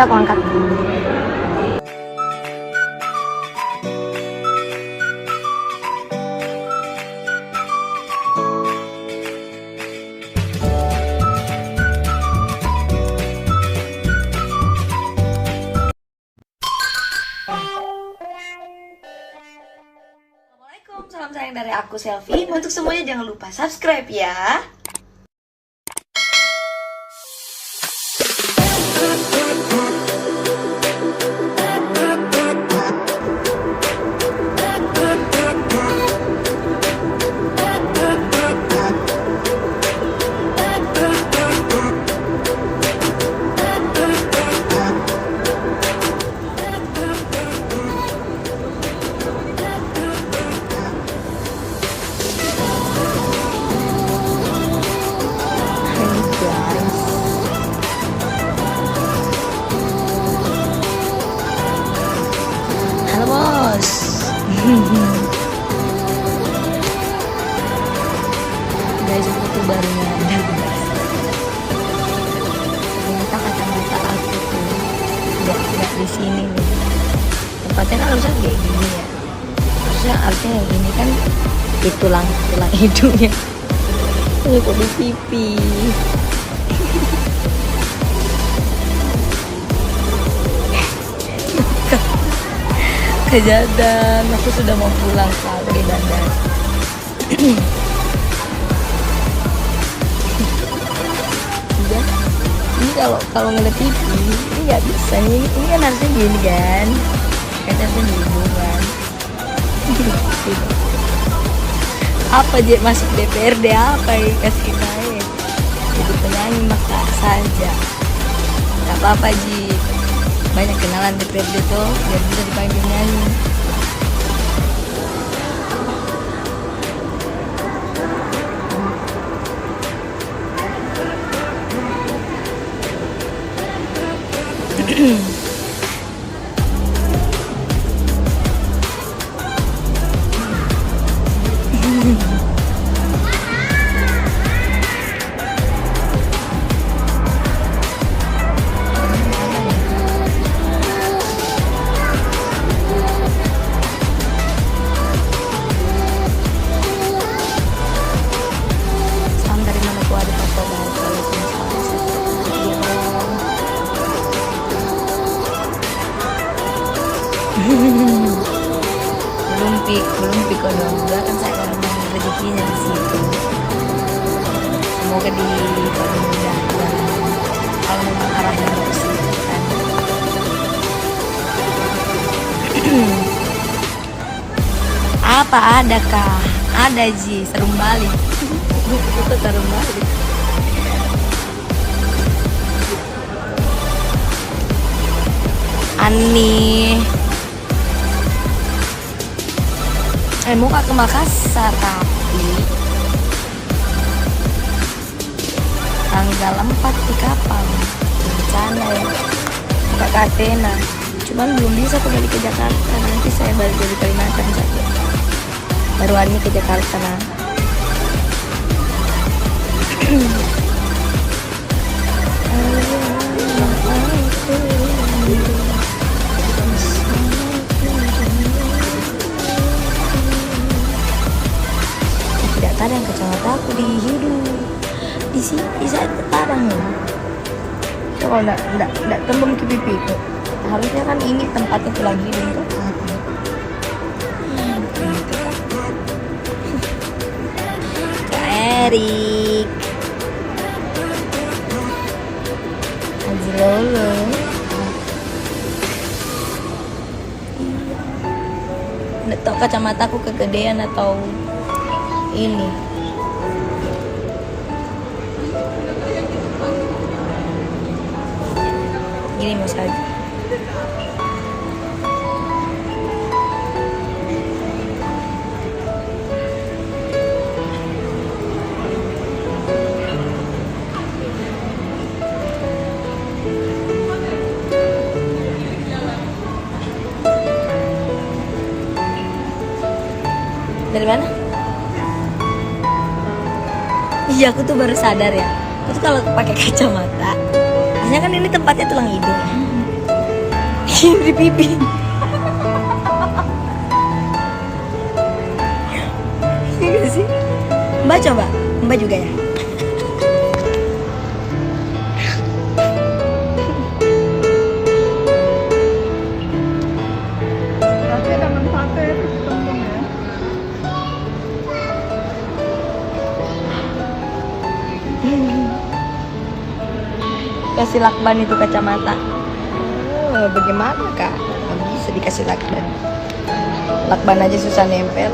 Udah aku angkat. Assalamualaikum, salam sayang dari aku Selfie. Untuk semuanya jangan lupa subscribe ya. Halo bos. Guys, aku tuh baru nyadar. Ternyata kacamata aku tuh nggak di sini nih. Tempatnya kan harusnya kayak gini ya. Harusnya yang ini kan di tulang hidungnya. Ini kok di pipi. Kejadian, aku sudah mau pulang kali dandan. Udah, ini kalau ngeliat TV ini nggak bisa, ini kan harusnya gini kan, harusnya gini kan. Apa aja masuk DPRD apa ya, kasih naik jadi penyanyi maka saja, nggak apa-apa Ji, banyak kenalan DPRD tuh biar bisa dipanggil nyanyi. belum pikir dong, kan saya orang yang rezekinya di situ. Semoga dipermudah kalau memang arahnya ke situ kan. Apa adakah? Ada Ji, serum balik. Itu serum balik. Ani mau ke Makassar tapi tanggal 4 di kapal rencana ya ke Athena, cuman belum bisa kembali ke Jakarta. Nanti saya balik dari Kalimantan saja, baru Ani ke Jakarta nah. Kadang kacamata aku di hidung, di sini bisa kadang ya. Kalau enggak tembem ke pipi itu, harusnya kan ini tempatnya tulang hidung tuh. Kak Erik, Haji Lolo. Nggak tahu kacamata aku kegedean atau ini. Gini mas Haji. Dari mana? Iya, aku tuh baru sadar ya. Aku tuh kalau pakai kacamata, biasanya kan ini tempatnya tulang hidung ya. di pipi. Iya sih. Mbak coba, Mbak juga ya. Tapi ada manfaatnya itu temen ya. Kasih lakban itu kacamata. Oh, bagaimana kak? Nggak bisa dikasih lakban. Lakban aja susah nempel.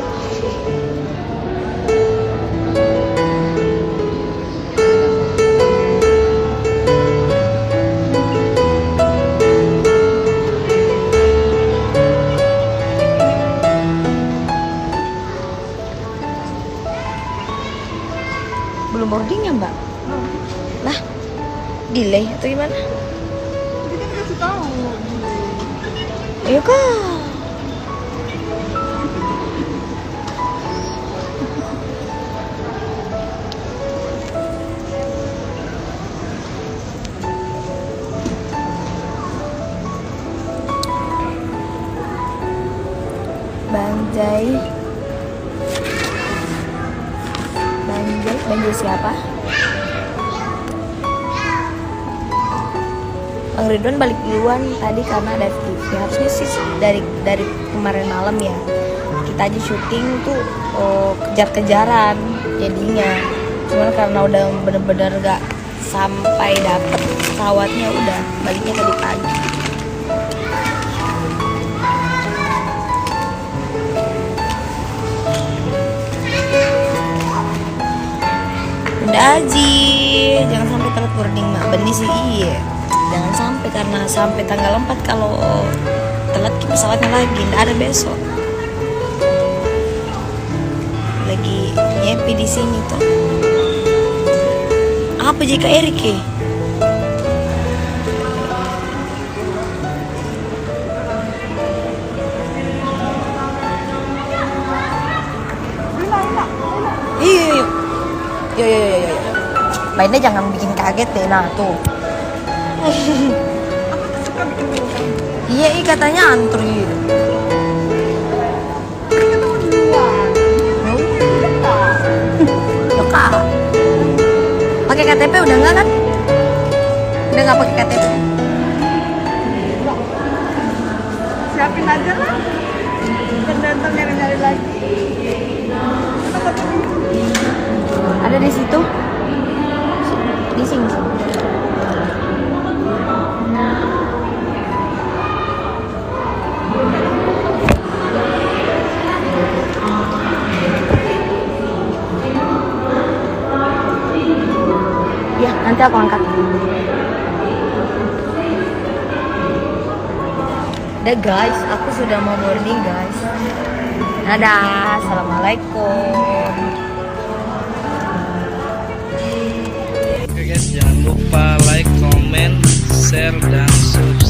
Belum boarding ya mbak? Lah, delay atau gimana? Jadi kan kasih tahu. Ayo kak. Banjai. Banjai siapa? Bang Ridwan balik duluan tadi karena ada TV. Harusnya sih dari kemarin malam ya. Kita aja syuting tuh kejar-kejaran jadinya. Cuman karena udah bener-bener gak sampai dapet pesawatnya, udah baliknya tadi pagi. Bunda Aji, jangan sampai telat boarding mak. Benih sih iya. Jangan sampai karena sampai tanggal 4 kalau telat pesawatnya lagi, nggak ada besok. Lagi nyepi di sini tuh. Apa jika Erik ya? Iya. Yo. Mainnya jangan bikin kaget deh, nah tuh. Iya, katanya antri. Loh kak, pakai KTP udah enggak kan? Udah nggak pakai KTP? Siapin aja lah. Datang nyari-nyari lagi. Ada di situ. Di sini. Ya, nanti aku angkat. Udah guys, aku sudah mau boarding guys. Dadah, assalamualaikum. Oke guys, jangan lupa like, comment, share, dan subscribe.